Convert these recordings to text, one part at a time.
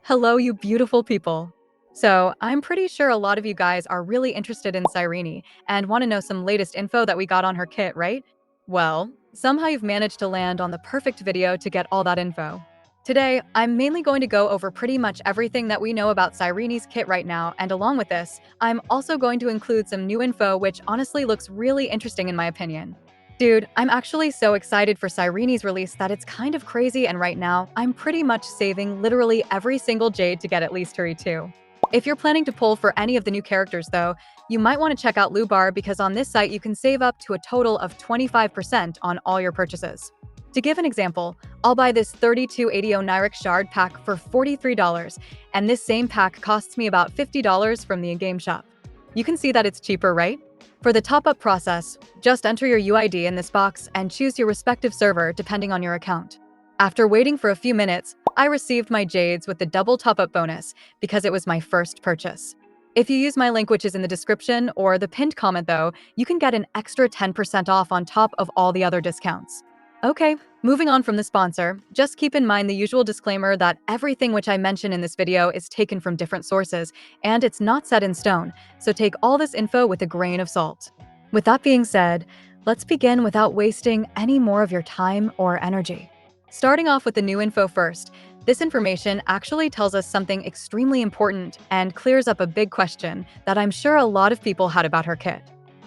Hello, you beautiful people. So, I'm pretty sure a lot of you guys are really interested in Cyrene and want to know some latest info that we got on her kit, right? Well, somehow you've managed to land on the perfect video to get all that info. Today, I'm mainly going to go over pretty much everything that we know about Cyrene's kit right now, and along with this, I'm also going to include some new info which honestly looks really interesting in my opinion. Dude, I'm actually so excited for Cyrene's release that it's kind of crazy, and right now, I'm pretty much saving literally every single jade to get at least her E2. If you're planning to pull for any of the new characters though, you might want to check out Lubar because on this site you can save up to a total of 25% on all your purchases. To give an example, I'll buy this 3280 Nyric Shard pack for $43, and this same pack costs me about $50 from the in-game shop. You can see that it's cheaper, right? For the top-up process, just enter your UID in this box and choose your respective server depending on your account. After waiting for a few minutes, I received my jades with the double top-up bonus because it was my first purchase. If you use my link, which is in the description or the pinned comment though, you can get an extra 10% off on top of all the other discounts. Okay, moving on from the sponsor, just keep in mind the usual disclaimer that everything which I mention in this video is taken from different sources, and it's not set in stone, so take all this info with a grain of salt. With that being said, let's begin without wasting any more of your time or energy. Starting off with the new info first, this information actually tells us something extremely important and clears up a big question that I'm sure a lot of people had about her kit.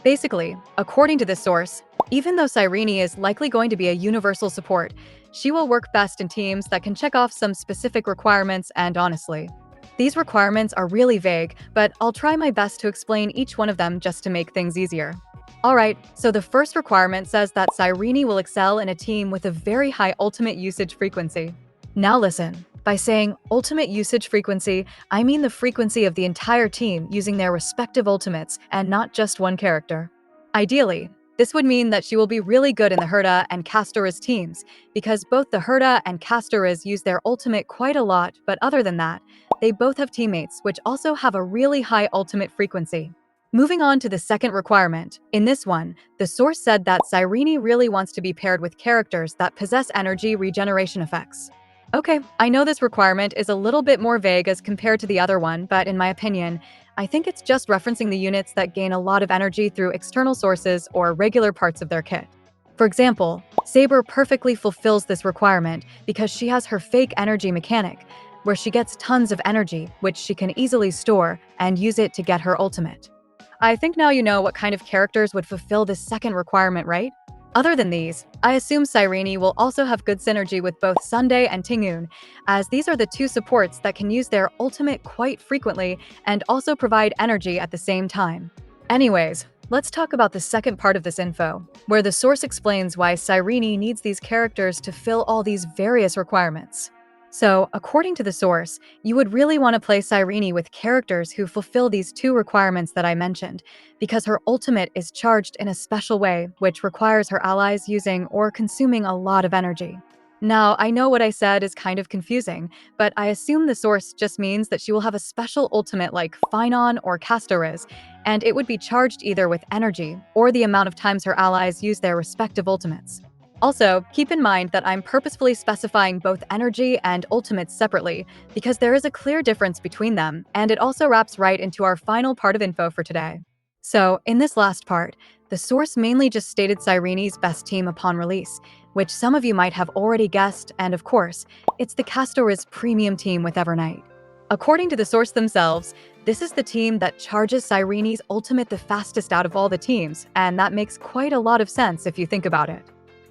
Basically, according to this source, even though Cyrene is likely going to be a universal support, she will work best in teams that can check off some specific requirements, and honestly, these requirements are really vague, but I'll try my best to explain each one of them just to make things easier. Alright, so the first requirement says that Cyrene will excel in a team with a very high ultimate usage frequency. Now listen, by saying ultimate usage frequency, I mean the frequency of the entire team using their respective ultimates and not just one character. Ideally, this would mean that she will be really good in the Herta and Castorice teams, because both the Herta and Castorice use their ultimate quite a lot, but other than that, they both have teammates which also have a really high ultimate frequency. Moving on to the second requirement, in this one, the source said that Cyrene really wants to be paired with characters that possess energy regeneration effects. Okay, I know this requirement is a little bit more vague as compared to the other one, but in my opinion, I think it's just referencing the units that gain a lot of energy through external sources or regular parts of their kit. For example, Saber perfectly fulfills this requirement because she has her fake energy mechanic, where she gets tons of energy, which she can easily store and use it to get her ultimate. I think now you know what kind of characters would fulfill this second requirement, right? Other than these, I assume Cyrene will also have good synergy with both Sunday and Tingun, as these are the two supports that can use their ultimate quite frequently and also provide energy at the same time. Anyways, let's talk about the second part of this info, where the source explains why Cyrene needs these characters to fill all these various requirements. So, according to the source, you would really want to play Cyrene with characters who fulfill these two requirements that I mentioned, because her ultimate is charged in a special way, which requires her allies using or consuming a lot of energy. Now, I know what I said is kind of confusing, but I assume the source just means that she will have a special ultimate like phainon or Castorice, and it would be charged either with energy or the amount of times her allies use their respective ultimates. Also, keep in mind that I'm purposefully specifying both energy and ultimates separately, because there is a clear difference between them, and it also wraps right into our final part of info for today. So, in this last part, the source mainly just stated Cyrene's best team upon release, which some of you might have already guessed, and of course, it's the Castorice premium team with evernight. According to the source themselves, this is the team that charges Cyrene's ultimate the fastest out of all the teams, and that makes quite a lot of sense if you think about it.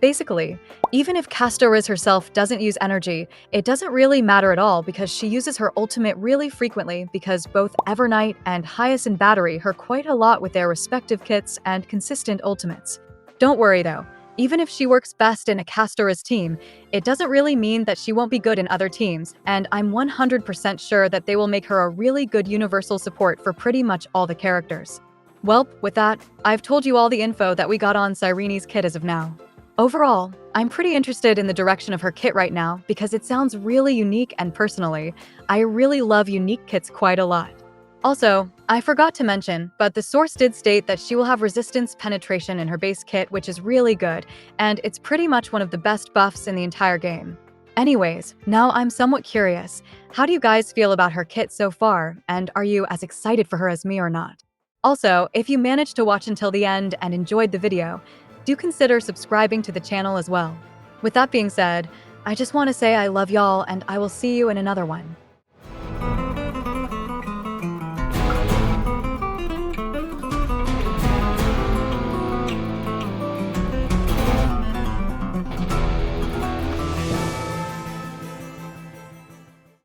Basically, even if Castorice herself doesn't use energy, it doesn't really matter at all because she uses her ultimate really frequently because both Evernight and Hyacinth Battery her quite a lot with their respective kits and consistent ultimates. Don't worry though, even if she works best in a Castorice team, it doesn't really mean that she won't be good in other teams, and I'm 100% sure that they will make her a really good universal support for pretty much all the characters. Well, with that, I've told you all the info that we got on Cyrene's kit as of now. Overall, I'm pretty interested in the direction of her kit right now because it sounds really unique, and personally, I really love unique kits quite a lot. Also, I forgot to mention, but the source did state that she will have resistance penetration in her base kit, which is really good, and it's pretty much one of the best buffs in the entire game. Anyways, now I'm somewhat curious. How do you guys feel about her kit so far, and are you as excited for her as me or not? Also, if you managed to watch until the end and enjoyed the video, do consider subscribing to the channel as well. With that being said, I just want to say I love y'all and I will see you in another one.